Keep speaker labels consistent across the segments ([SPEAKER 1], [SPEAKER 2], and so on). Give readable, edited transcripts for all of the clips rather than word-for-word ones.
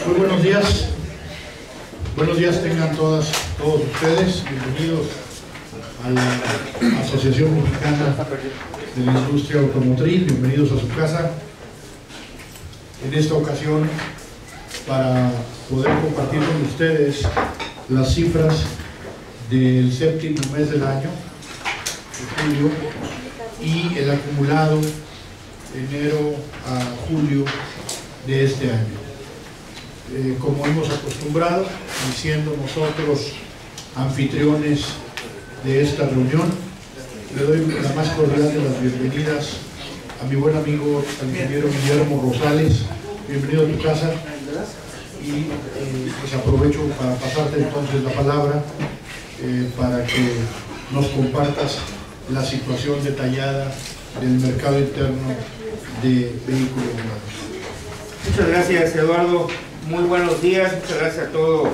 [SPEAKER 1] Muy buenos días. Buenos días tengan todos ustedes. Bienvenidos a la Asociación Mexicana de la Industria Automotriz. Bienvenidos a su casa. En esta ocasión, para poder compartir con ustedes las cifras del séptimo mes del año, de julio, y el acumulado enero a julio de este año. Como hemos acostumbrado, y siendo nosotros anfitriones de esta reunión, le doy la más cordial de las bienvenidas a mi buen amigo, al ingeniero Guillermo Rosales. Bienvenido a tu casa, y pues aprovecho para pasarte entonces la palabra para que nos compartas la situación detallada del mercado interno de vehículos nuevos.
[SPEAKER 2] Muchas gracias, Eduardo. Muy buenos días. Muchas gracias a todo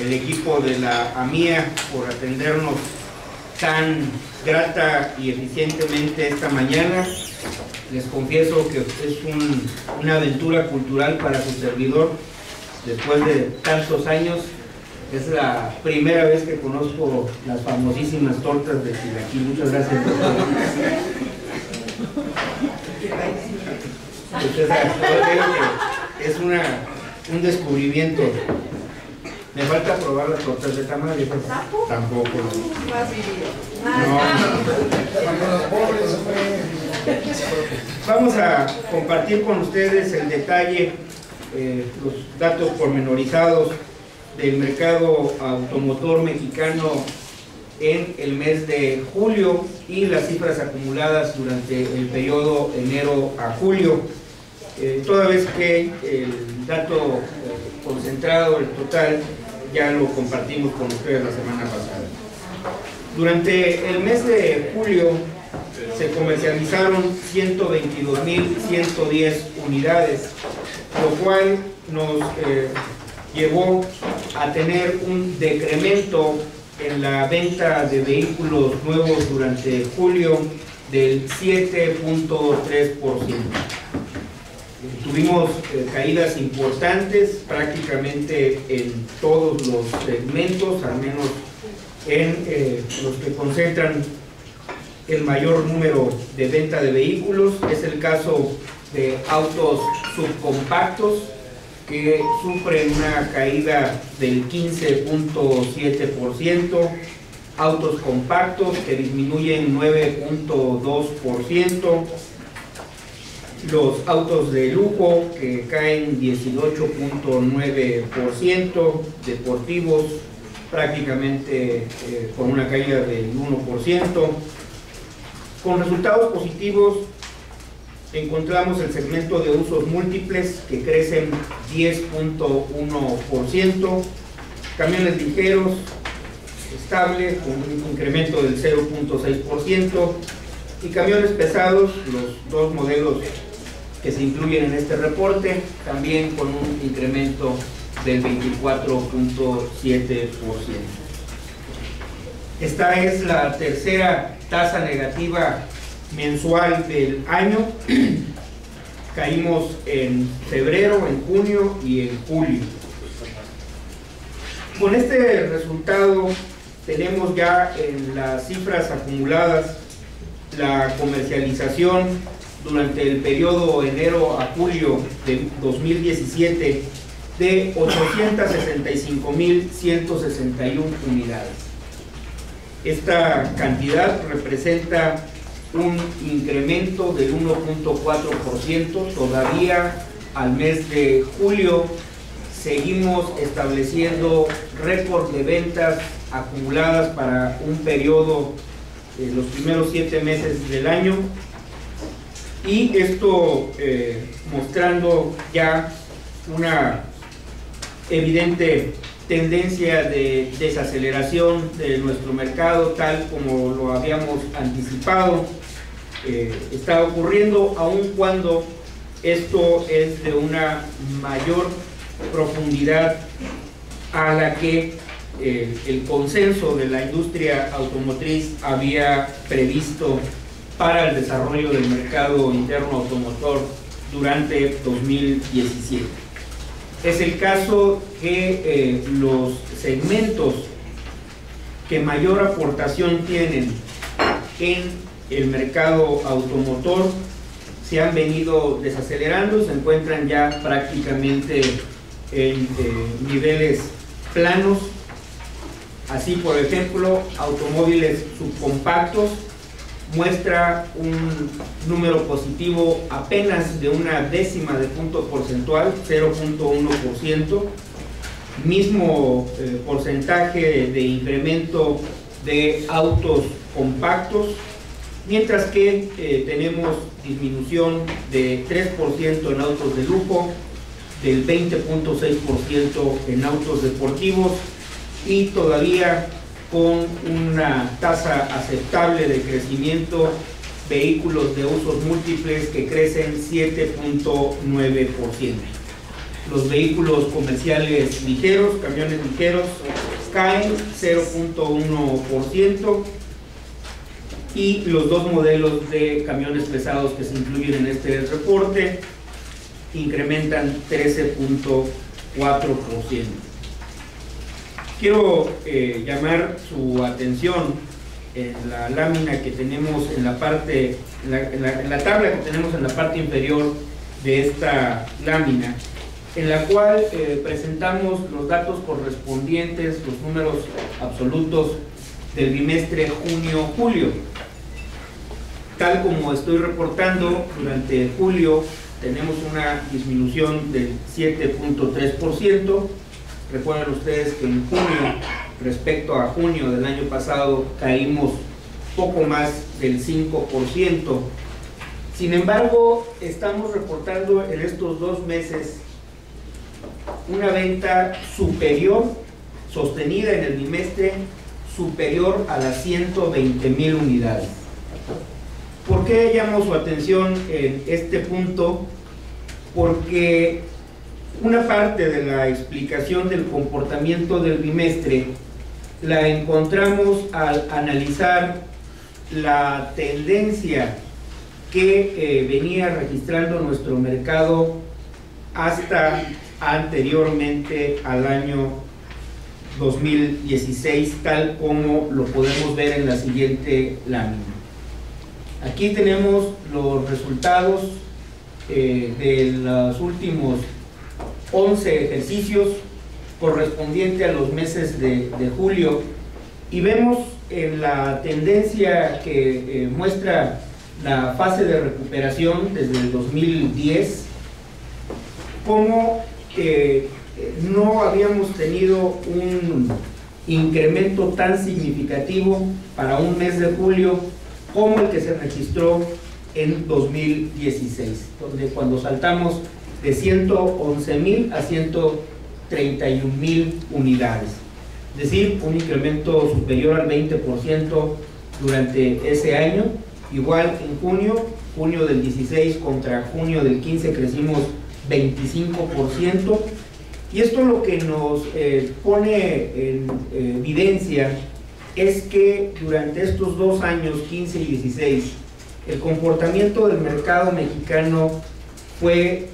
[SPEAKER 2] el equipo de la AMIA por atendernos tan grata y eficientemente esta mañana. Les confieso que es una aventura cultural para su servidor. Después de tantos años, es la primera vez que conozco las famosísimas tortas de chilaquil. Muchas gracias, doctor. Es un descubrimiento. Me falta probar las tortas de tamal. Tampoco. No. Vamos a compartir con ustedes el detalle, los datos pormenorizados del mercado automotor mexicano en el mes de julio y las cifras acumuladas durante el periodo enero a julio, toda vez que el dato concentrado, el total, ya lo compartimos con ustedes la semana pasada. Durante el mes de julio se comercializaron 122.110 unidades, lo cual nos llevó a tener un decremento en la venta de vehículos nuevos durante julio del 7.3%. Tuvimos caídas importantes prácticamente en todos los segmentos, al menos en los que concentran el mayor número de venta de vehículos. Es el caso de autos subcompactos, que sufren una caída del 15.7%, autos compactos que disminuyen 9.2%, los autos de lujo que caen 18.9%, deportivos prácticamente con una caída del 1%. Con resultados positivos encontramos el segmento de usos múltiples, que crecen 10.1%, camiones ligeros estable con un incremento del 0.6%, y camiones pesados, los dos modelos que se incluyen en este reporte, también con un incremento del 24.7%. Esta es la tercera tasa negativa mensual del año. Caímos en febrero, en junio y en julio. Con este resultado tenemos ya en las cifras acumuladas la comercialización durante el periodo enero a julio de 2017 de 865.161 unidades. Esta cantidad representa un incremento del 1.4%. Todavía al mes de julio seguimos estableciendo récord de ventas acumuladas para un periodo de los primeros 7 meses del año, y esto mostrando ya una evidente tendencia de desaceleración de nuestro mercado, tal como lo habíamos anticipado. Está ocurriendo, aun cuando esto es de una mayor profundidad a la que el consenso de la industria automotriz había previsto para el desarrollo del mercado interno automotor durante 2017. Es el caso que los segmentos que mayor aportación tienen en el mercado automotor se han venido desacelerando, se encuentran ya prácticamente en niveles planos. Así, por ejemplo, automóviles subcompactos muestra un número positivo apenas de una décima de punto porcentual, 0.1%, mismo porcentaje de incremento de autos compactos, mientras que tenemos disminución de 3% en autos de lujo, del 20.6% en autos deportivos y todavía con una tasa aceptable de crecimiento vehículos de usos múltiples que crecen 7.9%. Los vehículos comerciales ligeros, camiones ligeros, caen 0.1% y los dos modelos de camiones pesados que se incluyen en este reporte incrementan 13.4%. Quiero llamar su atención en la lámina que tenemos en la parte, en la tabla que tenemos en la parte inferior de esta lámina, en la cual presentamos los datos correspondientes, los números absolutos del bimestre junio-julio. Tal como estoy reportando, durante julio tenemos una disminución del 7.3%. Recuerden ustedes que en junio, respecto a junio del año pasado, caímos poco más del 5%. Sin embargo, estamos reportando en estos 2 meses una venta superior, sostenida en el bimestre, superior a las 120,000 unidades. ¿Por qué llamo su atención en este punto? Porque una parte de la explicación del comportamiento del bimestre la encontramos al analizar la tendencia que venía registrando nuestro mercado hasta anteriormente al año 2016, tal como lo podemos ver en la siguiente lámina. Aquí tenemos los resultados de los últimos 11 ejercicios correspondiente a los meses de julio, y vemos en la tendencia que muestra la fase de recuperación desde el 2010 cómo no habíamos tenido un incremento tan significativo para un mes de julio como el que se registró en 2016, donde cuando saltamos de 111,000 a 131,000 unidades, es decir, un incremento superior al 20% durante ese año. Igual en junio del 16 contra junio del 15 crecimos 25%, y esto lo que nos pone en evidencia es que durante estos 2 años, 15 y 16, el comportamiento del mercado mexicano fue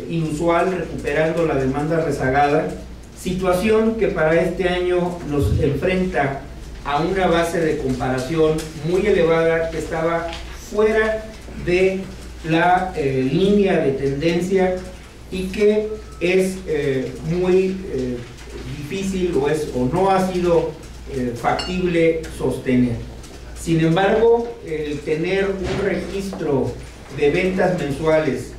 [SPEAKER 2] inusual, recuperando la demanda rezagada, situación que para este año nos enfrenta a una base de comparación muy elevada que estaba fuera de la línea de tendencia y que es muy difícil o no ha sido factible sostener. Sin embargo, el tener un registro de ventas mensuales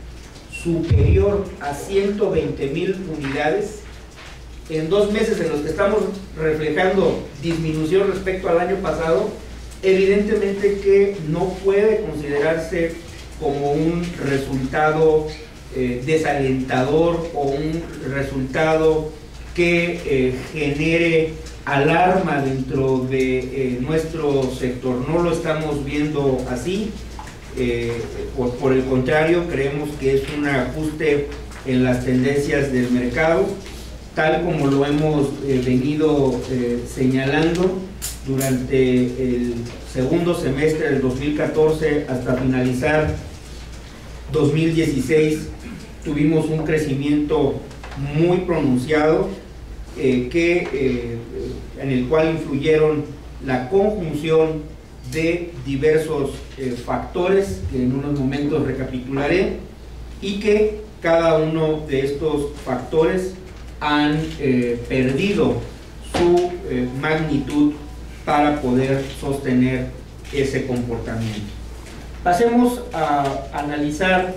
[SPEAKER 2] superior a 120,000 unidades en 2 meses en los que estamos reflejando disminución respecto al año pasado, evidentemente que no puede considerarse como un resultado desalentador o un resultado que genere alarma dentro de nuestro sector. No lo estamos viendo así. Por el contrario, creemos que es un ajuste en las tendencias del mercado, tal como lo hemos venido señalando durante el segundo semestre del 2014 hasta finalizar 2016. Tuvimos un crecimiento muy pronunciado, en el cual influyeron la conjunción de diversos factores que en unos momentos recapitularé, y que cada uno de estos factores han perdido su magnitud para poder sostener ese comportamiento. Pasemos a analizar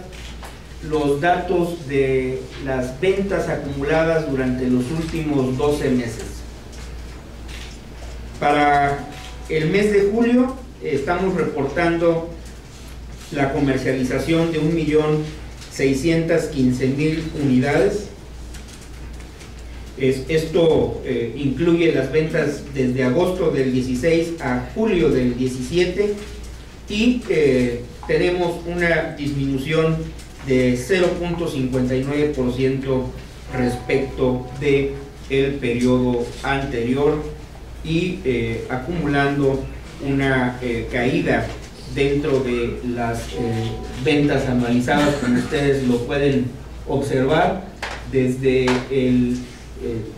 [SPEAKER 2] los datos de las ventas acumuladas durante los últimos 12 meses. Para el mes de julio estamos reportando la comercialización de 1.615.000 unidades. Esto incluye las ventas desde agosto del 16 a julio del 17, y tenemos una disminución de 0.59% respecto del periodo anterior, y acumulando una caída dentro de las ventas anualizadas, como ustedes lo pueden observar, desde el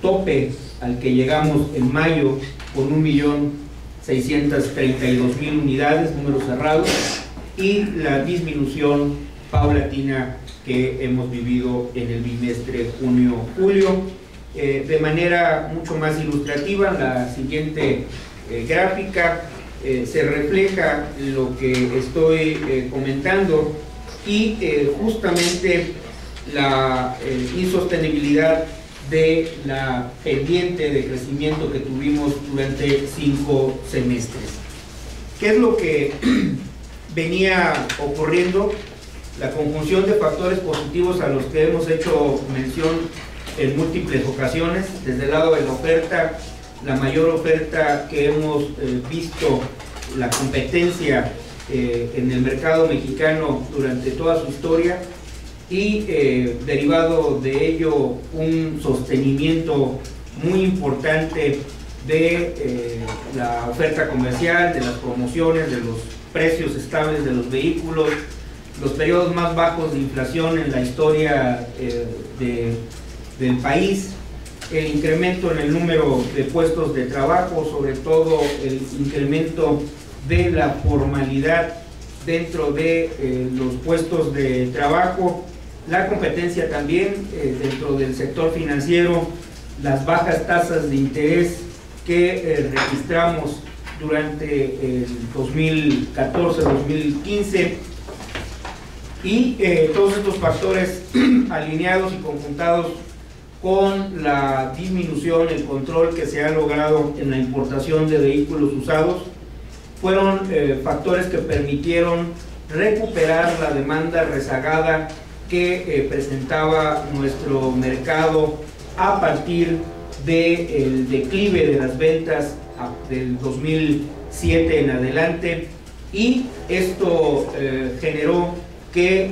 [SPEAKER 2] tope al que llegamos en mayo con 1.632.000 unidades, números cerrados, y la disminución paulatina que hemos vivido en el bimestre junio-julio. De manera mucho más ilustrativa, en la siguiente gráfica se refleja lo que estoy comentando, y justamente la insostenibilidad de la pendiente de crecimiento que tuvimos durante 5 semestres. ¿Qué es lo que venía ocurriendo? La conjunción de factores positivos a los que hemos hecho mención en múltiples ocasiones. Desde el lado de la oferta, la mayor oferta que hemos visto, la competencia en el mercado mexicano durante toda su historia, y derivado de ello un sostenimiento muy importante de la oferta comercial, de las promociones, de los precios estables de los vehículos, los periodos más bajos de inflación en la historia del país, el incremento en el número de puestos de trabajo, sobre todo el incremento de la formalidad dentro de los puestos de trabajo, la competencia también dentro del sector financiero, las bajas tasas de interés que registramos durante el 2014-2015, y todos estos factores alineados y conjuntados con la disminución, el control que se ha logrado en la importación de vehículos usados, fueron factores que permitieron recuperar la demanda rezagada que presentaba nuestro mercado a partir del declive de las ventas del 2007 en adelante, y esto generó que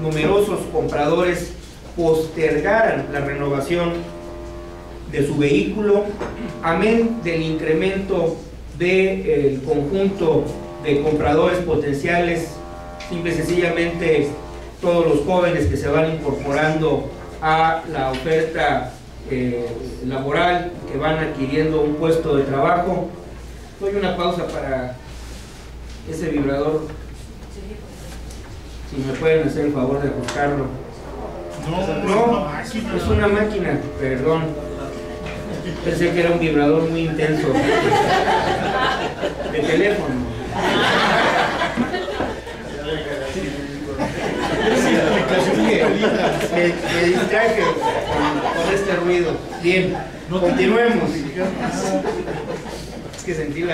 [SPEAKER 2] numerosos compradores postergaran la renovación de su vehículo, amén del incremento del conjunto de compradores potenciales, simple y sencillamente todos los jóvenes que se van incorporando a la oferta laboral, que van adquiriendo un puesto de trabajo. Doy una pausa para ese vibrador, si me pueden hacer el favor de ajustarlo. No, es una máquina, perdón. Pensé que era un vibrador muy intenso de teléfono. Me distraje con este ruido. Bien, continuemos. Es que sentí el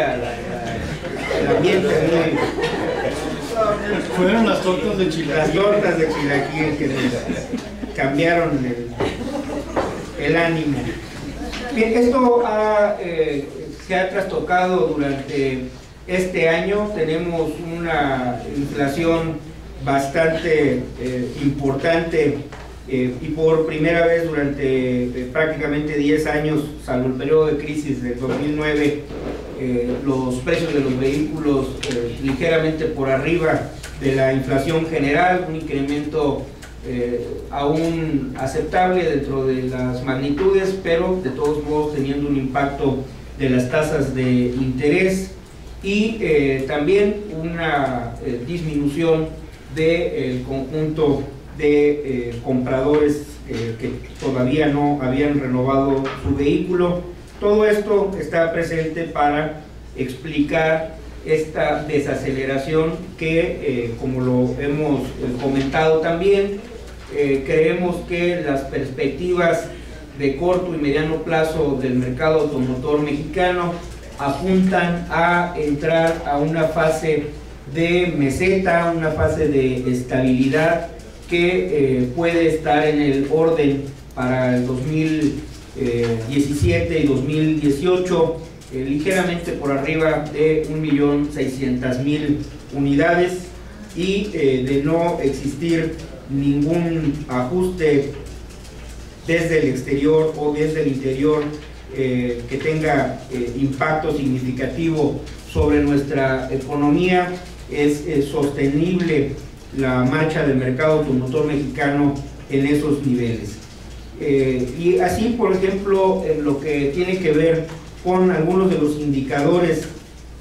[SPEAKER 2] ambiente muy...
[SPEAKER 1] Fueron las tortas de chilaquil.
[SPEAKER 2] Las tortas de chilaquil que nos cambiaron el ánimo. Bien, esto se ha trastocado durante este año. Tenemos una inflación bastante importante, y por primera vez durante prácticamente 10 años, salvo el periodo de crisis del 2009, los precios de los vehículos ligeramente por arriba de la inflación general, un incremento aún aceptable dentro de las magnitudes, pero de todos modos teniendo un impacto de las tasas de interés y también una disminución del conjunto de compradores que todavía no habían renovado su vehículo. Todo esto está presente para explicar esta desaceleración que, como lo hemos comentado también, creemos que las perspectivas de corto y mediano plazo del mercado automotor mexicano apuntan a entrar a una fase de meseta, una fase de estabilidad que puede estar en el orden para el 2017 y 2018 ligeramente por arriba de 1.600.000 unidades y de no existir ningún ajuste desde el exterior o desde el interior que tenga impacto significativo sobre nuestra economía, es sostenible la marcha del mercado automotor mexicano en esos niveles. Y así, por ejemplo, en lo que tiene que ver con algunos de los indicadores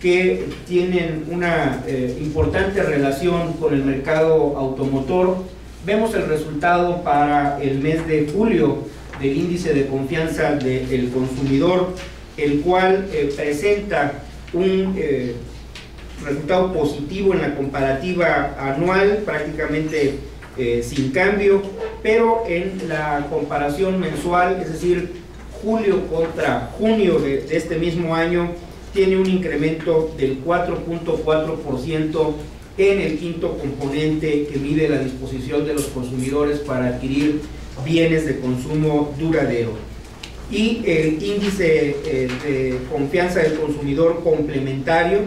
[SPEAKER 2] que tienen una importante relación con el mercado automotor, vemos el resultado para el mes de julio del índice de confianza del consumidor, el cual presenta un resultado positivo en la comparativa anual, prácticamente sin cambio, pero en la comparación mensual, es decir, julio contra junio de este mismo año, tiene un incremento del 4.4% en el quinto componente que mide la disposición de los consumidores para adquirir bienes de consumo duradero. Y el índice de confianza del consumidor complementario,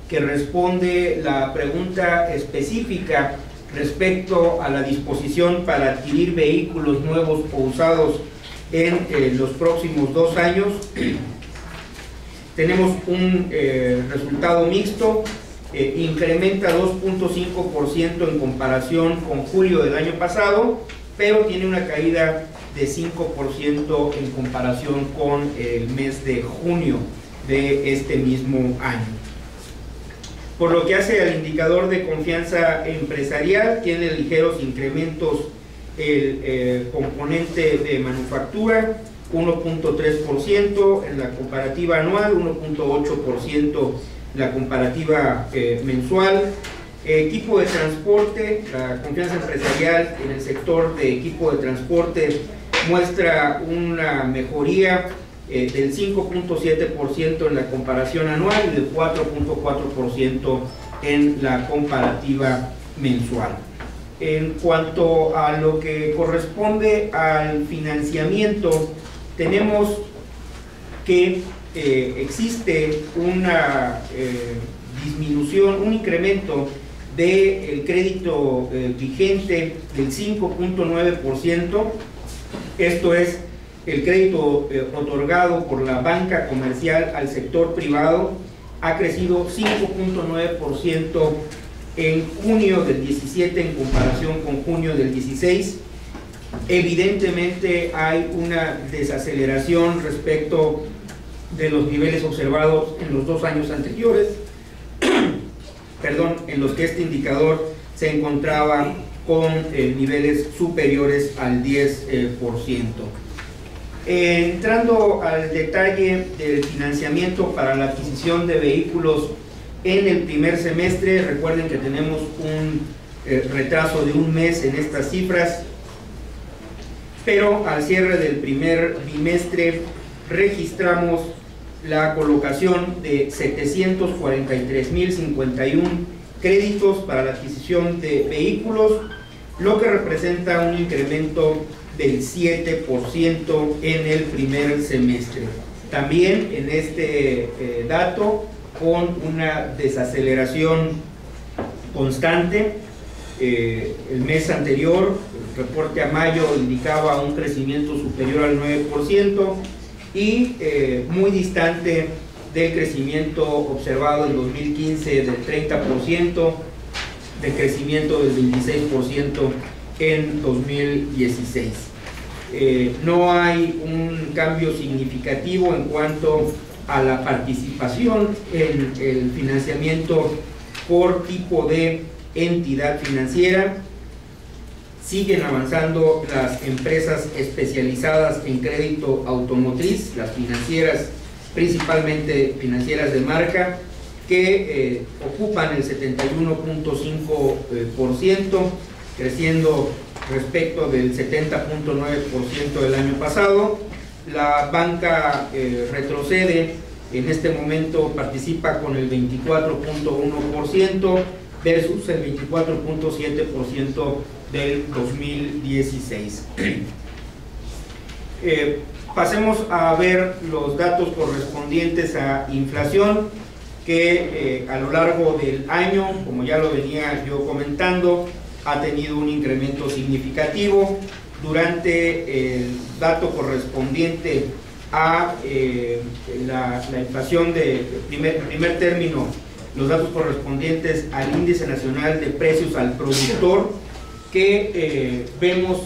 [SPEAKER 2] que responde la pregunta específica respecto a la disposición para adquirir vehículos nuevos o usados en los próximos 2 años. Tenemos un resultado mixto, incrementa 2.5% en comparación con julio del año pasado, pero tiene una caída de 5% en comparación con el mes de junio de este mismo año. Por lo que hace al indicador de confianza empresarial, tiene ligeros incrementos el componente de manufactura, 1.3% en la comparativa anual, 1.8% la comparativa mensual. Equipo de transporte, la confianza empresarial en el sector de equipo de transporte muestra una mejoría del 5.7% en la comparación anual y del 4.4% en la comparativa mensual. En cuanto a lo que corresponde al financiamiento, tenemos que existe una disminución, un incremento del crédito vigente del 5.9%. Esto es el crédito otorgado por la banca comercial al sector privado, ha crecido 5.9% en junio del 17 en comparación con junio del 16. Evidentemente hay una desaceleración respecto de los niveles observados en los 2 años anteriores, en los que este indicador se encontraba con niveles superiores al 10%. Entrando al detalle del financiamiento para la adquisición de vehículos en el primer semestre, recuerden que tenemos un retraso de 1 mes en estas cifras, pero al cierre del primer bimestre registramos la colocación de 743.051 créditos para la adquisición de vehículos, lo que representa un incremento del 7% en el primer semestre. También en este dato, con una desaceleración constante. El mes anterior, el reporte a mayo, indicaba un crecimiento superior al 9% y muy distante del crecimiento observado en 2015 del 30%, del crecimiento del 26% en 2016. No hay un cambio significativo en cuanto a la participación en el financiamiento por tipo de entidad financiera. Siguen avanzando las empresas especializadas en crédito automotriz, las financieras, principalmente financieras de marca, que ocupan el 71.5%, creciendo respecto del 70.9% del año pasado. La banca retrocede, en este momento participa con el 24.1% versus el 24.7% del 2016. Pasemos a ver los datos correspondientes a inflación, que a lo largo del año, como ya lo venía yo comentando, ha tenido un incremento significativo. Durante el dato correspondiente a la inflación de primer término, los datos correspondientes al índice nacional de precios al productor, que vemos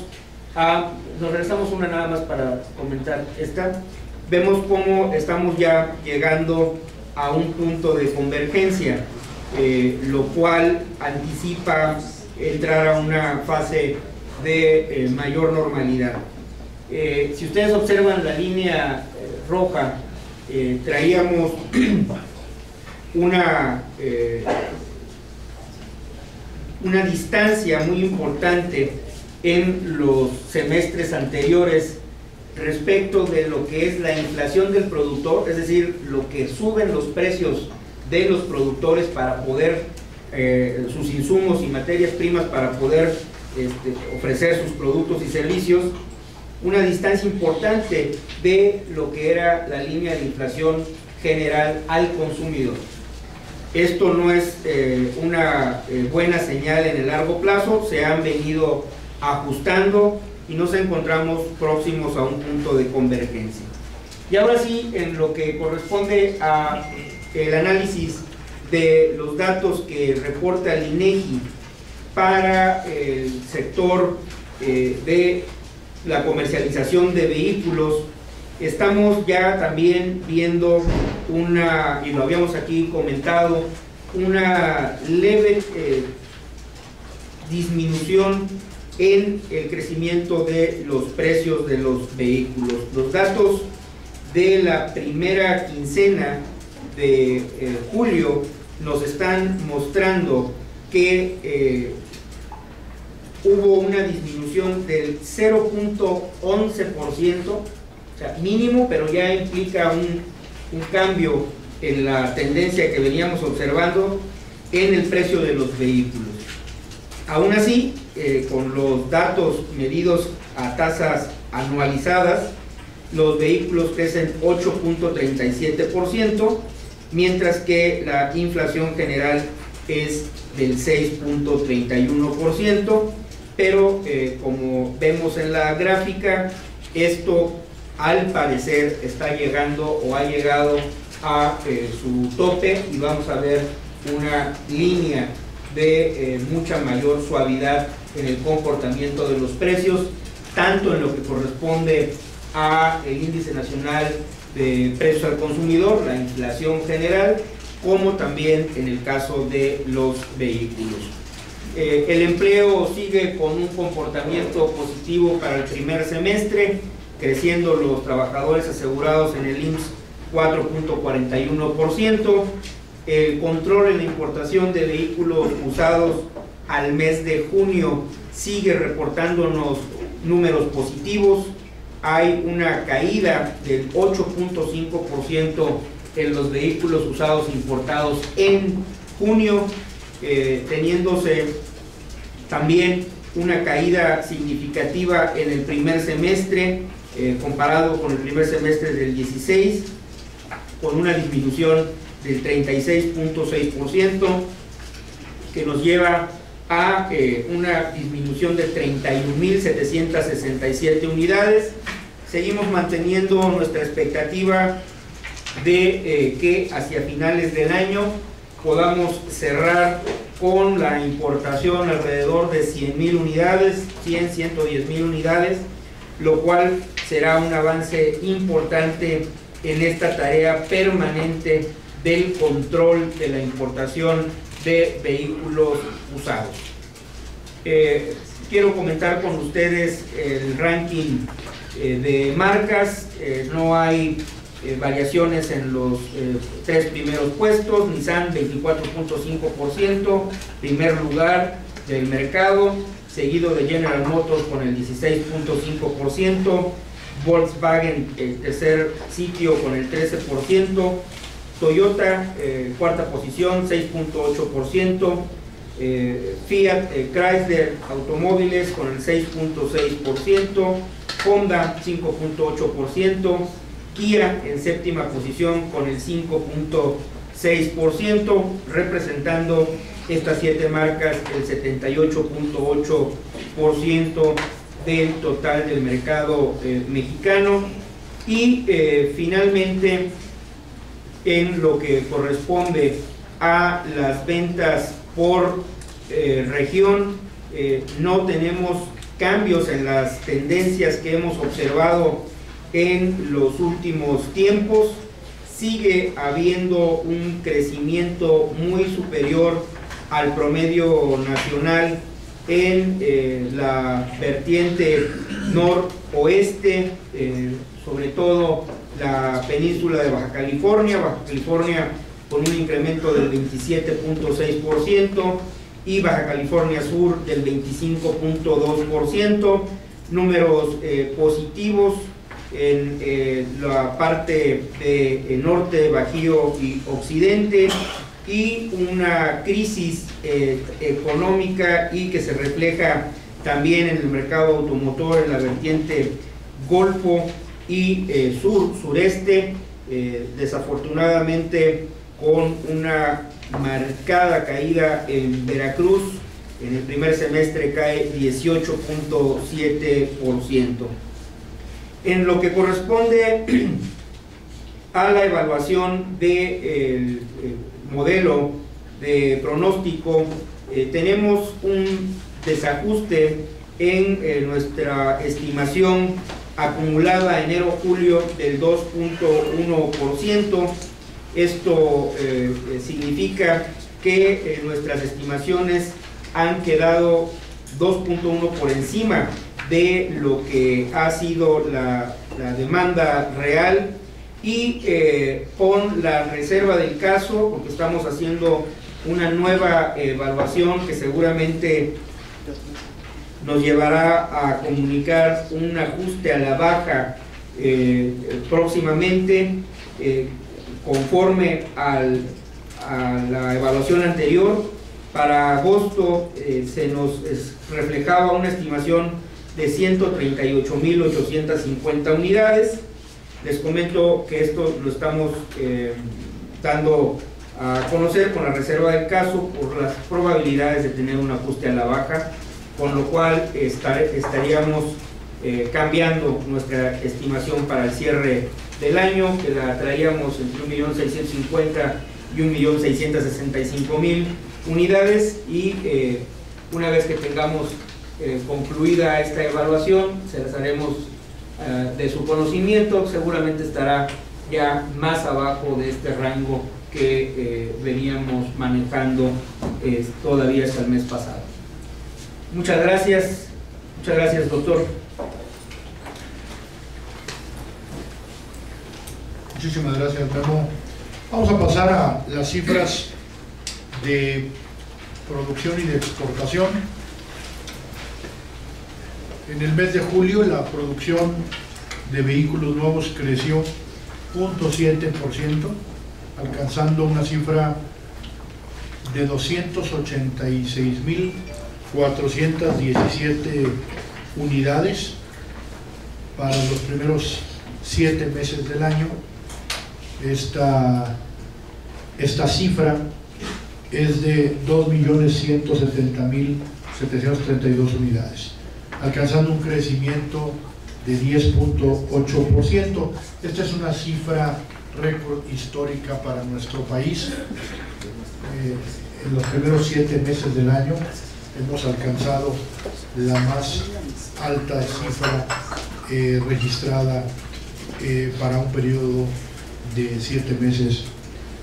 [SPEAKER 2] nos regresamos una nada más para comentar esta. Vemos cómo estamos ya llegando a un punto de convergencia, lo cual anticipa entrar a una fase de mayor normalidad. Si ustedes observan la línea roja, traíamos una distancia muy importante en los semestres anteriores respecto de lo que es la inflación del productor, es decir, lo que suben los precios de los productores para poder, sus insumos y materias primas para poder ofrecer sus productos y servicios, una distancia importante de lo que era la línea de inflación general al consumidor. Esto no es una buena señal en el largo plazo. Se han venido ajustando y nos encontramos próximos a un punto de convergencia. Y ahora sí, en lo que corresponde a el análisis de los datos que reporta el INEGI para el sector de la comercialización de vehículos, estamos ya también viendo una, y lo habíamos aquí comentado, una leve disminución en el crecimiento de los precios de los vehículos. Los datos de la primera quincena de julio nos están mostrando que hubo una disminución del 0.11%, o sea, mínimo, pero ya implica un cambio en la tendencia que veníamos observando en el precio de los vehículos. Aún así, con los datos medidos a tasas anualizadas, los vehículos crecen 8.37%, mientras que la inflación general es del 6.31%, pero como vemos en la gráfica, esto al parecer está llegando o ha llegado a su tope, y vamos a ver una línea de mucha mayor suavidad en el comportamiento de los precios, tanto en lo que corresponde a el índice nacional de precios al consumidor, la inflación general, como también en el caso de los vehículos. El empleo sigue con un comportamiento positivo para el primer semestre, creciendo los trabajadores asegurados en el IMSS 4.41%. El control en la importación de vehículos usados al mes de junio sigue reportándonos números positivos. Hay una caída del 8.5% en los vehículos usados importados en junio, teniéndose también una caída significativa en el primer semestre, comparado con el primer semestre del 16, con una disminución del 36.6%, que nos lleva a una disminución de 31.767 unidades. Seguimos manteniendo nuestra expectativa de que hacia finales del año podamos cerrar con la importación alrededor de 100,000 unidades, 110,000 unidades, lo cual será un avance importante en esta tarea permanente del control de la importación de vehículos usados. Quiero comentar con ustedes el ranking de marcas. No hay variaciones en los tres primeros puestos. Nissan 24.5%, primer lugar del mercado, seguido de General Motors con el 16.5%, Volkswagen el tercer sitio con el 13%, Toyota cuarta posición 6.8%, Fiat Chrysler Automóviles con el 6.6%, Honda 5.8%, Kia en séptima posición con el 5.6%, representando estas 7 marcas el 78.8% del total del mercado mexicano. Y finalmente, en lo que corresponde a las ventas por región, no tenemos cambios en las tendencias que hemos observado en los últimos tiempos. Sigue habiendo un crecimiento muy superior al promedio nacional en la vertiente noroeste, sobre todo la península de Baja California con un incremento del 27.6% y Baja California Sur del 25.2%, números positivos en la parte de norte, Bajío y occidente, y una crisis económica y que se refleja también en el mercado automotor en la vertiente Golfo y sureste, desafortunadamente con una marcada caída en Veracruz. En el primer semestre cae 18.7%. En lo que corresponde a la evaluación del modelo de pronóstico, tenemos un desajuste en nuestra estimación acumulada enero-julio del 2.1%. Esto significa que nuestras estimaciones han quedado 2.1 por encima de lo que ha sido la demanda real, y con la reserva del caso, porque estamos haciendo una nueva evaluación que seguramente nos llevará a comunicar un ajuste a la baja próximamente, conforme a la evaluación anterior. Para agosto se nos reflejaba una estimación de 138.850 unidades. Les comento que esto lo estamos dando a conocer con la reserva del caso por las probabilidades de tener un ajuste a la baja, con lo cual estaríamos cambiando nuestra estimación para el cierre del año, que la traíamos entre 1.650.000 y 1.665.000 unidades, y una vez que tengamos concluida esta evaluación, se las haremos de su conocimiento. Seguramente estará ya más abajo de este rango que veníamos manejando todavía hasta el mes pasado. Muchas gracias, doctor.
[SPEAKER 1] Muchísimas gracias, Memo. Vamos a pasar a las cifras de producción y de exportación. En el mes de julio la producción de vehículos nuevos creció 0.7%, alcanzando una cifra de 286.417 unidades para los primeros 7 meses del año. Esta cifra es de 2.170.732 unidades, alcanzando un crecimiento de 10.8%. Esta es una cifra récord histórica para nuestro país. en los primeros 7 meses del año hemos alcanzado la más alta cifra registrada para un periodo de 7 meses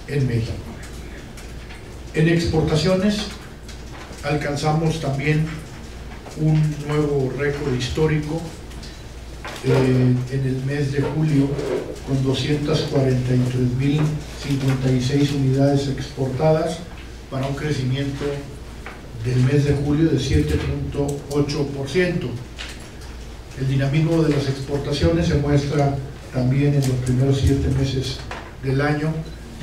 [SPEAKER 1] en México. En exportaciones alcanzamos también un nuevo récord histórico en el mes de julio, con 243.056 unidades exportadas, para un crecimiento del mes de julio de 7.8%. El dinamismo de las exportaciones se muestra también en los primeros 7 meses del año,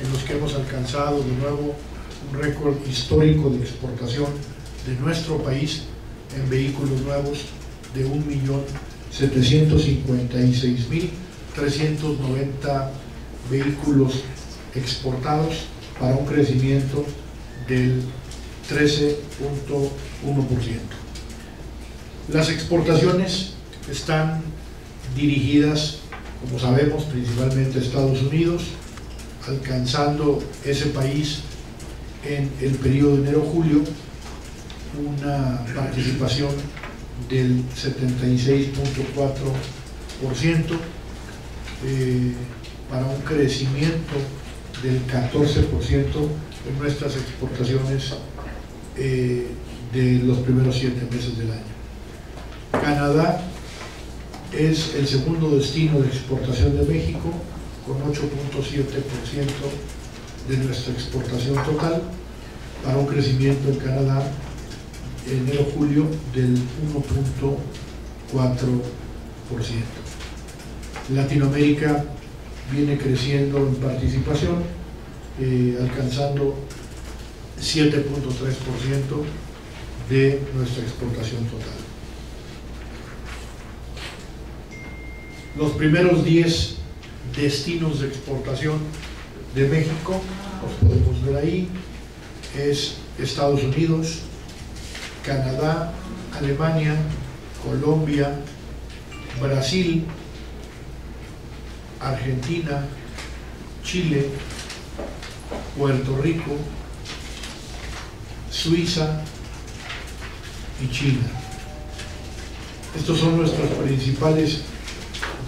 [SPEAKER 1] en los que hemos alcanzado de nuevo un récord histórico de exportación de nuestro país en vehículos nuevos de 1.756.390 vehículos exportados, para un crecimiento del 13.1%. Las exportaciones están dirigidas, como sabemos, principalmente a Estados Unidos, alcanzando ese país en el periodo de enero-julio una participación del 76.4%, para un crecimiento del 14% en nuestras exportaciones de los primeros 7 meses del año. Canadá es el segundo destino de exportación de México, con 8.7% de nuestra exportación total, para un crecimiento en Canadá enero-julio del 1.4%. Latinoamérica viene creciendo en participación, alcanzando 7.3% de nuestra exportación total. Los primeros 10 destinos de exportación de México, los podemos ver ahí, es Estados Unidos, Canadá, Alemania, Colombia, Brasil, Argentina, Chile, Puerto Rico, Suiza y China. Estos son nuestros principales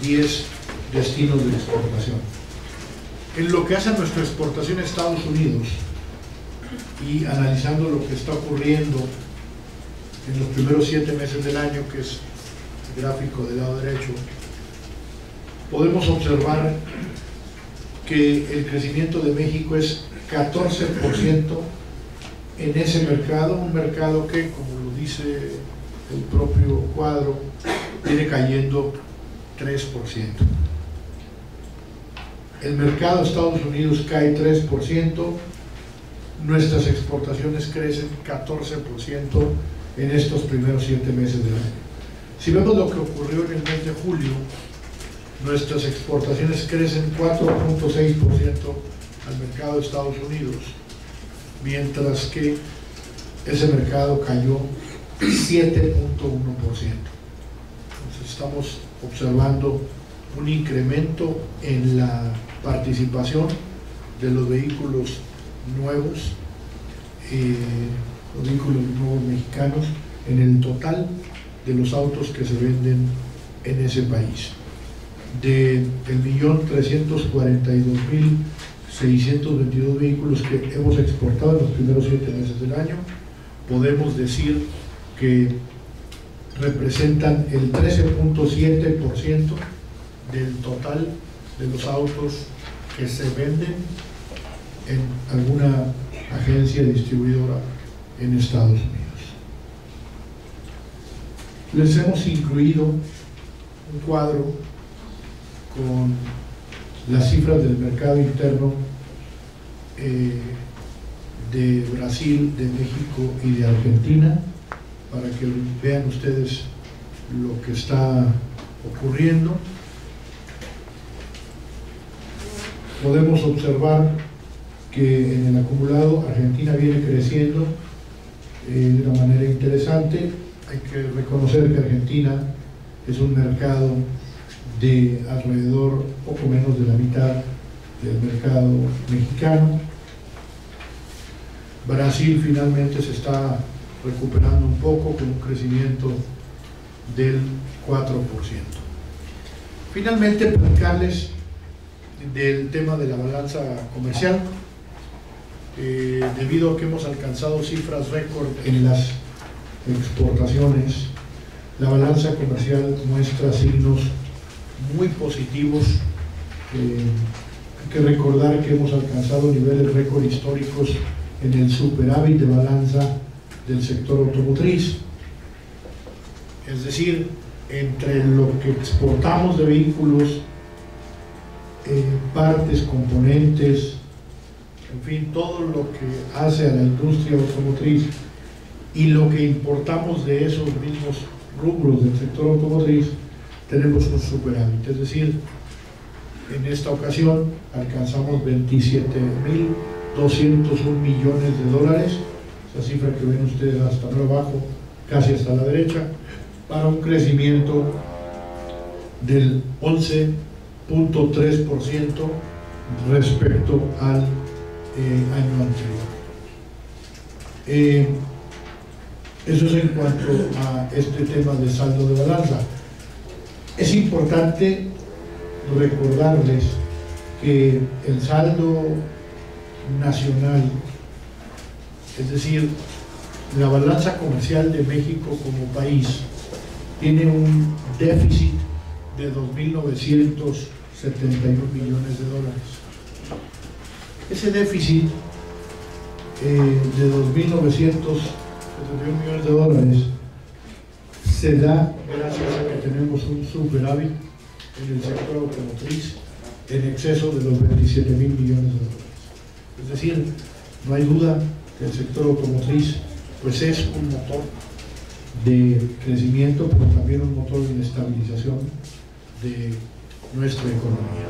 [SPEAKER 1] 10 destinos de exportación. En lo que hace a nuestra exportación a Estados Unidos, y analizando lo que está ocurriendo en los primeros 7 meses del año, que es el gráfico del lado derecho, podemos observar que el crecimiento de México es 14% en ese mercado, un mercado que, como lo dice el propio cuadro, viene cayendo 3%. El mercado de Estados Unidos cae 3%, nuestras exportaciones crecen 14% en estos primeros 7 meses del año. Si vemos lo que ocurrió en el mes de julio, nuestras exportaciones crecen 4.6% al mercado de Estados Unidos, mientras que ese mercado cayó 7.1%. Entonces estamos observando un incremento en la participación de los vehículos nuevos, los vehículos nuevos mexicanos, en el total de los autos que se venden en ese país. De 1.342.622 vehículos que hemos exportado en los primeros 7 meses del año, podemos decir que representan el 13.7% del total de los autos que se venden en alguna agencia distribuidora en Estados Unidos. Les hemos incluido un cuadro con las cifras del mercado interno de Brasil, de México y de Argentina, para que vean ustedes lo que está ocurriendo. Podemos observar que en el acumulado Argentina viene creciendo de una manera interesante. Hay que reconocer que Argentina es un mercado de alrededor, poco menos de la mitad del mercado mexicano. Brasil finalmente se está recuperando un poco con un crecimiento del 4%. Finalmente, platicarles del tema de la balanza comercial. Debido a que hemos alcanzado cifras récord en las exportaciones, la balanza comercial muestra signos muy positivos. Hay que recordar que hemos alcanzado niveles récord históricos en el superávit de balanza del sector automotriz, es decir, entre lo que exportamos de vehículos, partes, componentes, en fin, todo lo que hace a la industria automotriz y lo que importamos de esos mismos rubros del sector automotriz, tenemos un superávit. Es decir, en esta ocasión alcanzamos 27.201 millones de dólares, esa cifra que ven ustedes hasta abajo, casi hasta la derecha, para un crecimiento del 11.3% respecto al año anterior. Eso es en cuanto a este tema de saldo de balanza. Es importante recordarles que el saldo nacional, es decir, la balanza comercial de México como país, tiene un déficit de 2.971 millones de dólares. Ese déficit de 2.971 millones de dólares se da gracias a que tenemos un superávit en el sector automotriz en exceso de los 27.000 millones de dólares. Es decir, no hay duda que el sector automotriz pues es un motor de crecimiento, pero también un motor de estabilización de nuestra economía.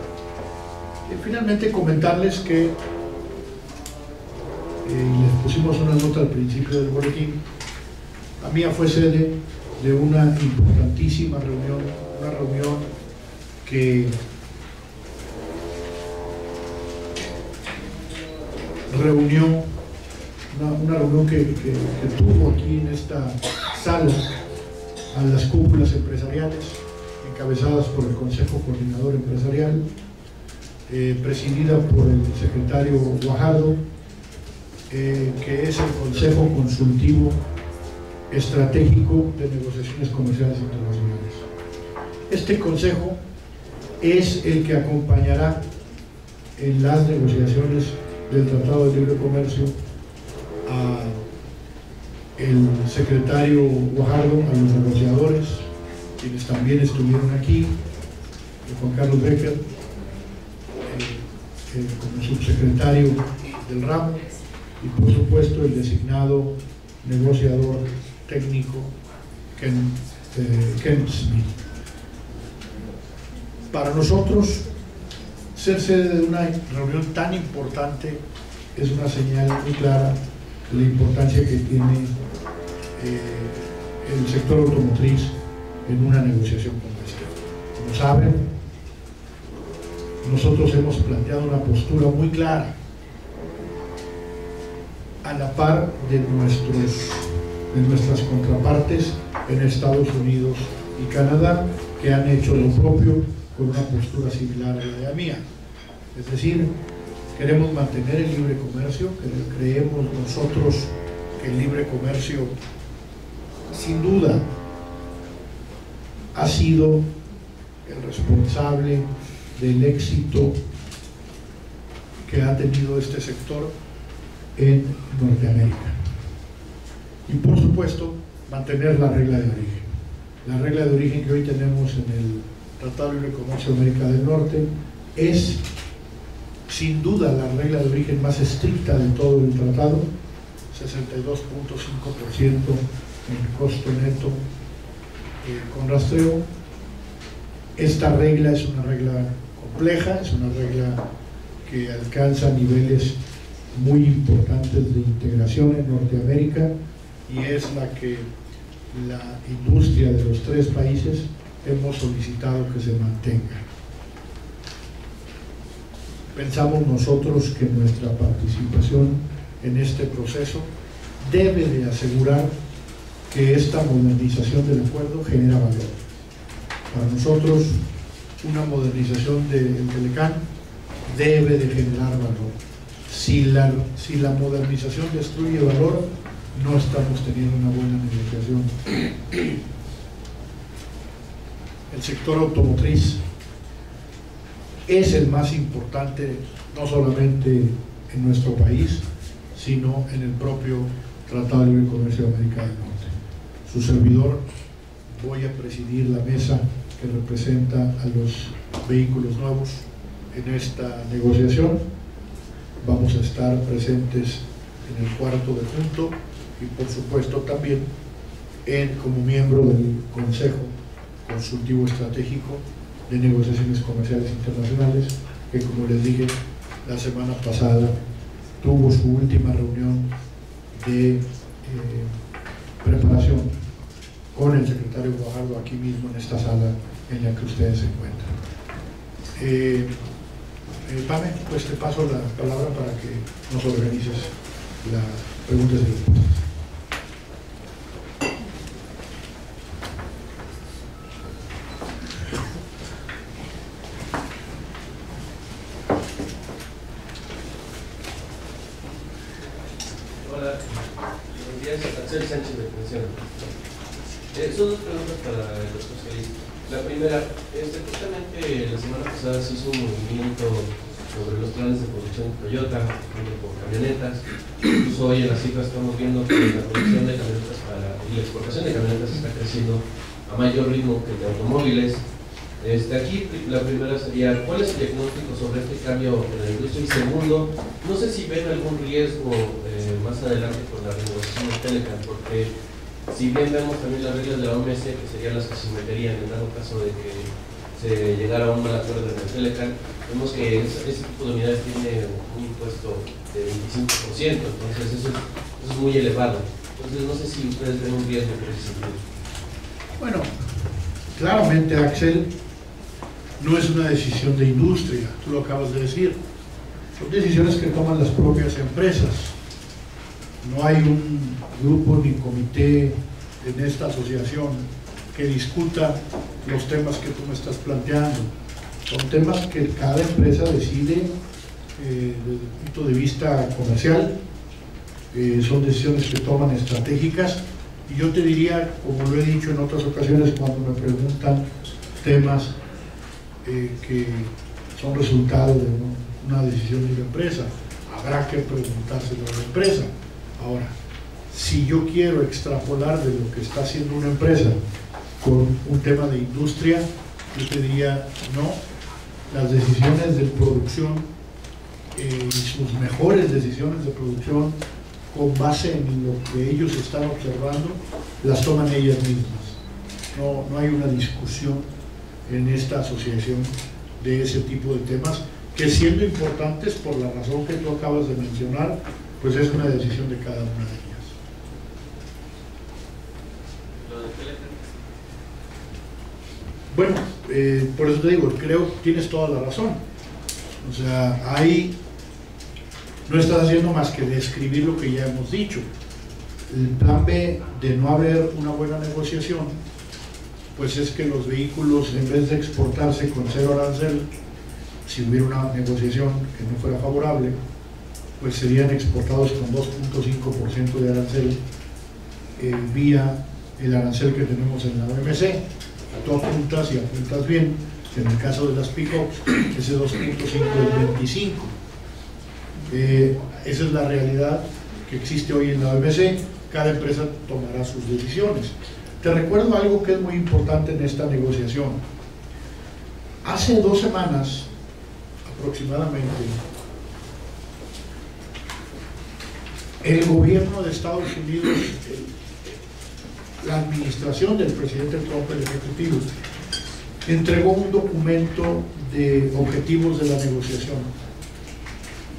[SPEAKER 1] Finalmente, comentarles que les pusimos una nota al principio del boletín. La mía fue sede de una importantísima reunión, una reunión que reunión que tuvo aquí en esta sala a las cúpulas empresariales encabezadas por el Consejo Coordinador Empresarial, presidida por el secretario Guajardo, que es el Consejo Consultivo Estratégico de Negociaciones Comerciales Internacionales. Este consejo es el que acompañará en las negociaciones del Tratado de Libre Comercio a el secretario Guajardo, a los negociadores, quienes también estuvieron aquí, Juan Carlos Becker, como subsecretario del ramo, y por supuesto el designado negociador técnico Ken Smith. Para nosotros, ser sede de una reunión tan importante es una señal muy clara de la importancia que tiene el sector automotriz en una negociación como esta. Como saben, nosotros hemos planteado una postura muy clara a la par de nuestras contrapartes en Estados Unidos y Canadá, que han hecho lo propio con una postura similar a la mía. Es decir, queremos mantener el libre comercio, creemos nosotros que el libre comercio sin duda ha sido el responsable del éxito que ha tenido este sector en Norteamérica. Y por supuesto, mantener la regla de origen. La regla de origen que hoy tenemos en el Tratado de Libre Comercio de América del Norte es sin duda la regla de origen más estricta de todo el tratado, 62.5% en costo neto con rastreo. Esta regla es una regla compleja, es una regla que alcanza niveles muy importantes de integración en Norteamérica y es la que la industria de los tres países hemos solicitado que se mantenga. Pensamos nosotros que nuestra participación en este proceso debe de asegurar que esta modernización del acuerdo genera valor. Para nosotros, una modernización del Telecán debe de generar valor. Si la modernización destruye valor, no estamos teniendo una buena negociación. El sector automotriz es el más importante, no solamente en nuestro país, sino en el propio Tratado de Libre Comercio de América del Norte. Su servidor, voy a presidir la mesa que representa a los vehículos nuevos en esta negociación. Vamos a estar presentes en el cuarto de junto y por supuesto también como miembro del Consejo Consultivo Estratégico de Negociaciones Comerciales Internacionales, que como les dije la semana pasada tuvo su última reunión de preparación con el secretario Guajardo aquí mismo en esta sala en la que ustedes se encuentran. Pame, pues te paso la palabra para que nos organices las preguntas y respuestas.
[SPEAKER 3] Hola, buenos días, Axel Sánchez de Pensión. Son dos preguntas para el doctor Solís. La primera, justamente la semana pasada se hizo un movimiento sobre los planes de producción de Toyota, por camionetas. Incluso hoy en las cifras estamos viendo que la producción de camionetas y la exportación de camionetas está creciendo a mayor ritmo que el de automóviles. Aquí la primera sería, ¿cuál es el diagnóstico sobre este cambio en la industria? Y segundo, no sé si ven algún riesgo más adelante con la renegociación de Telecán, porque si bien vemos también las reglas de la OMS, que serían las que se meterían en dado caso de que se llegara a un mal acuerdo en el Telecán, vemos que ese tipo de unidades tiene un impuesto de 25%, entonces eso es muy elevado. Entonces no sé si ustedes ven un riesgo por ese sentido.
[SPEAKER 1] Bueno, claramente, Axel, no es una decisión de industria, tú lo acabas de decir, son decisiones que toman las propias empresas. No hay un grupo ni comité en esta asociación que discuta los temas que tú me estás planteando. Son temas que cada empresa decide desde el punto de vista comercial, son decisiones que toman estratégicas, y yo te diría, como lo he dicho en otras ocasiones cuando me preguntan temas que son resultado de una decisión de la empresa, habrá que preguntárselo a la empresa. Ahora, si yo quiero extrapolar de lo que está haciendo una empresa con un tema de industria, yo te diría, no, las decisiones de producción y sus mejores decisiones de producción con base en lo que ellos están observando, las toman ellas mismas. No hay una discusión en esta asociación de ese tipo de temas, que siendo importantes por la razón que tú acabas de mencionar, pues es una decisión de cada una de ellas. Bueno, por eso te digo, creo que tienes toda la razón. O sea, ahí no estás haciendo más que describir lo que ya hemos dicho. El plan B de no haber una buena negociación, pues es que los vehículos, en vez de exportarse con 0 arancel, si hubiera una negociación que no fuera favorable, pues serían exportados con 2.5% de arancel vía el arancel que tenemos en la OMC. Tú apuntas y apuntas bien que en el caso de las pick-ups ese 2.5 es 25. Esa es la realidad que existe hoy en la OMC. Cada empresa tomará sus decisiones. Te recuerdo algo que es muy importante en esta negociación. Hace 2 semanas aproximadamente, el gobierno de Estados Unidos, la administración del presidente Trump, el ejecutivo, entregó un documento de objetivos de la negociación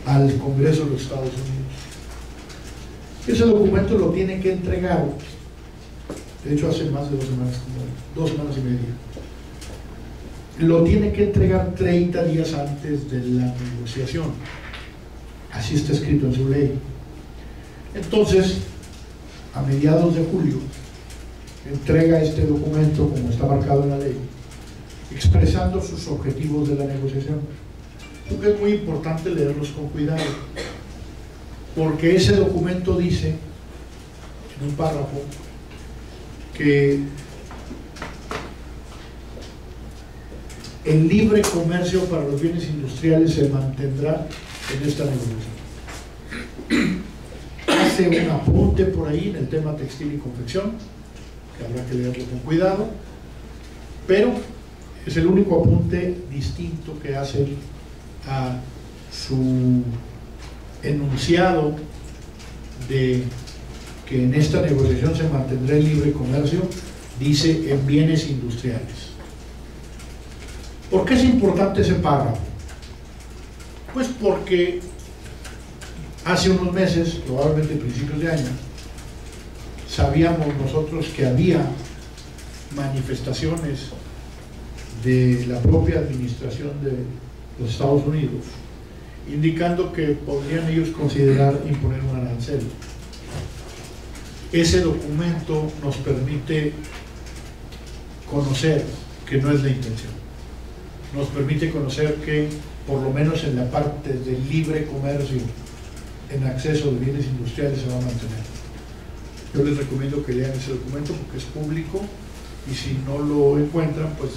[SPEAKER 1] al Congreso de los Estados Unidos. Ese documento lo tiene que entregar, de hecho hace más de 2 semanas, como 2 semanas y media, lo tiene que entregar 30 días antes de la negociación. Así está escrito en su ley. Entonces, a mediados de julio, entrega este documento, como está marcado en la ley, expresando sus objetivos de la negociación. Creo que es muy importante leerlos con cuidado, porque ese documento dice, en un párrafo, que el libre comercio para los bienes industriales se mantendrá en esta negociación. Hace un apunte por ahí en el tema textil y confección, que habrá que leerlo con cuidado, pero es el único apunte distinto que hace a su enunciado de que en esta negociación se mantendrá el libre comercio, dice en bienes industriales. ¿Por qué es importante ese párrafo? Pues porque hace unos meses, probablemente principios de año, sabíamos nosotros que había manifestaciones de la propia administración de los Estados Unidos indicando que podrían ellos considerar imponer un arancel. Ese documento nos permite conocer que no es la intención, nos permite conocer que por lo menos en la parte del libre comercio en acceso de bienes industriales se va a mantener. Yo les recomiendo que lean ese documento porque es público y si no lo encuentran pues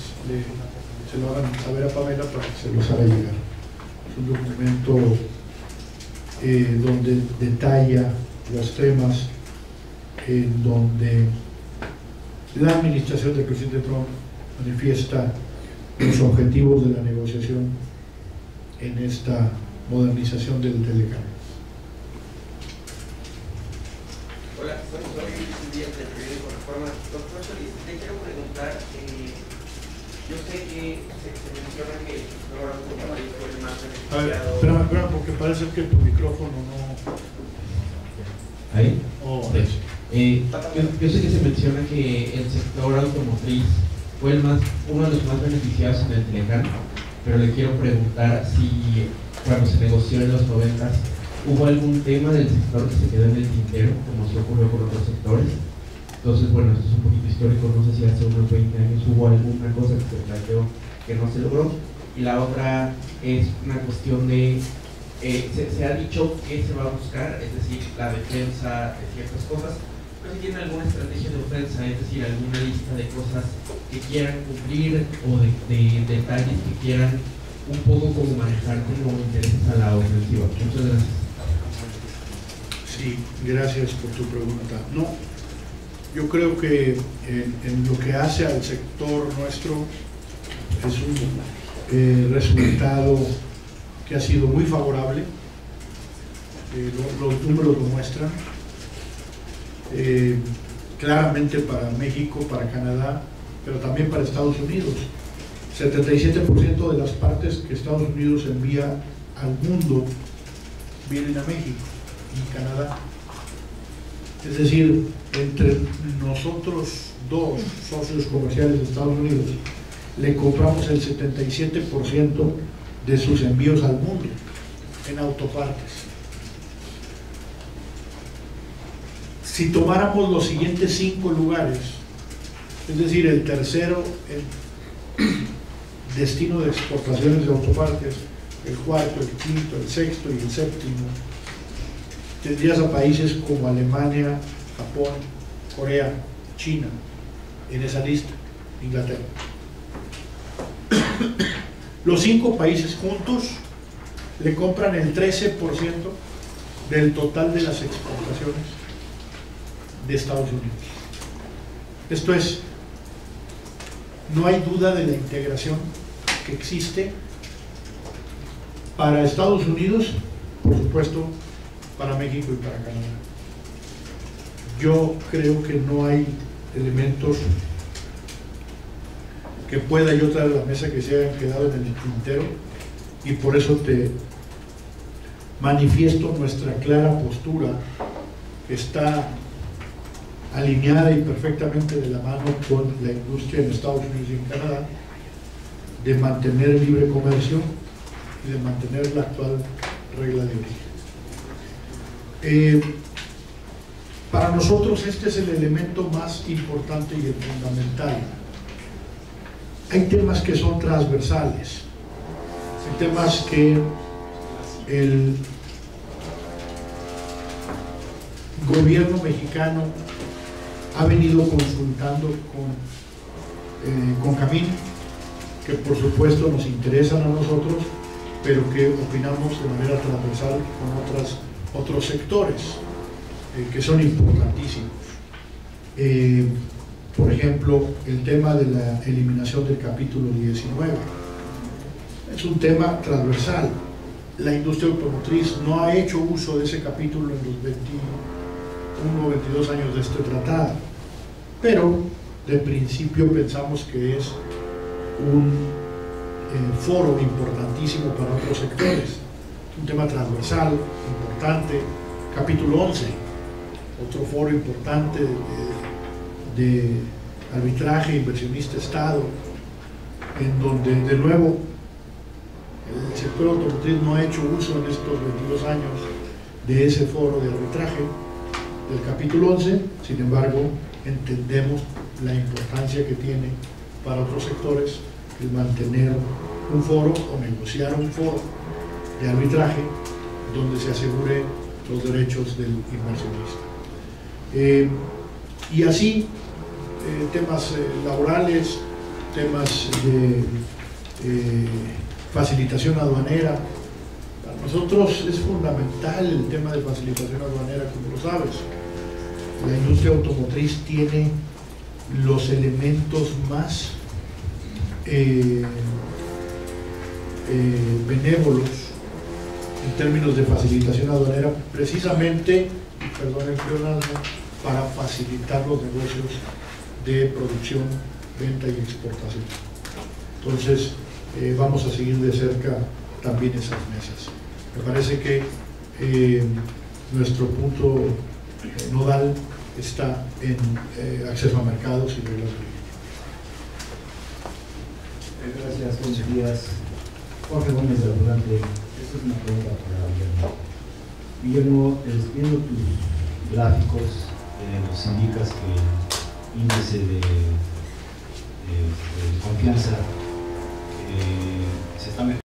[SPEAKER 1] se lo hagan saber a Pamela para que se los haga llegar. Es un documento donde detalla los temas en donde la administración del presidente Trump manifiesta los objetivos de la negociación en esta modernización del telecable.
[SPEAKER 4] Hola, soy Luis Díaz del periódico Reforma. Doctor Solís, te quiero preguntar, yo sé que se menciona que el programa automotriz fue el más beneficiado.
[SPEAKER 1] Espera, porque parece que tu micrófono no...
[SPEAKER 5] ¿Ahí?
[SPEAKER 1] Oh,
[SPEAKER 5] yo sé que se menciona que el sector automotriz fue uno de los más beneficiados en el Telecán, pero le quiero preguntar si cuando se negoció en los 90s hubo algún tema del sector que se quedó en el tintero, como se ocurrió con otros sectores. Entonces, bueno, esto es un poquito histórico, no sé si hace unos 20 años hubo alguna cosa que se planteó que no se logró. Y la otra es una cuestión de, se ha dicho que se va a buscar, es decir, la defensa de ciertas cosas, pero si tienen alguna estrategia de ofensa, es decir, alguna lista de cosas que quieran cumplir o de detalles que quieran un poco como manejar como intereses a la ofensiva. Muchas gracias.
[SPEAKER 1] Sí, gracias por tu pregunta. No, yo creo que en lo que hace al sector nuestro es un resultado que ha sido muy favorable. Los números lo muestran. Claramente para México, para Canadá, pero también para Estados Unidos. 77% de las partes que Estados Unidos envía al mundo vienen a México y Canadá. Es decir, entre nosotros dos socios comerciales de Estados Unidos le compramos el 77% de sus envíos al mundo en autopartes. Si tomáramos los siguientes 5 lugares, es decir, el tercero en destino de exportaciones de autopartes, el cuarto, el quinto, el sexto y el séptimo, tendrías a países como Alemania, Japón, Corea, China, en esa lista, Inglaterra. Los 5 países juntos le compran el 13% del total de las exportaciones de Estados Unidos. Esto es, no hay duda de la integración que existe para Estados Unidos, por supuesto, para México y para Canadá. Yo creo que no hay elementos que pueda yo traer a la mesa que se hayan quedado en el tintero, y por eso te manifiesto nuestra clara postura, que está alineada y perfectamente de la mano con la industria en Estados Unidos y en Canadá, de mantener el libre comercio y de mantener la actual regla de origen. Para nosotros este es el elemento más importante y el fundamental. Hay temas que son transversales, hay temas que el gobierno mexicano ha venido consultando con Camín, que por supuesto nos interesan a nosotros, pero que opinamos de manera transversal con otros sectores que son importantísimos. Por ejemplo, el tema de la eliminación del capítulo 19 es un tema transversal. La industria automotriz no ha hecho uso de ese capítulo en los 21 o 22 años de este tratado, pero de principio pensamos que es un foro importantísimo para otros sectores, un tema transversal, importante. Capítulo 11, otro foro importante de arbitraje, inversionista Estado, en donde de nuevo el sector automotriz no ha hecho uso en estos 22 años de ese foro de arbitraje del capítulo 11. Sin embargo, entendemos la importancia que tiene para otros sectores el mantener un foro o negociar un foro de arbitraje donde se asegure los derechos del inversionista. Y así, temas laborales, temas de facilitación aduanera. Para nosotros es fundamental el tema de facilitación aduanera, como lo sabes. La industria automotriz tiene los elementos más benévolos en términos de facilitación aduanera, precisamente, perdón el pleonasmo, para facilitar los negocios de producción, venta y exportación. Entonces, vamos a seguir de cerca también esas mesas. Me parece que nuestro punto nodal está en acceso a mercados y reglas de
[SPEAKER 6] Gracias, buenos días. Jorge Gómez de Abundante. Esta es una pregunta para Guillermo. Viendo tus gráficos, nos indicas que el índice de confianza se está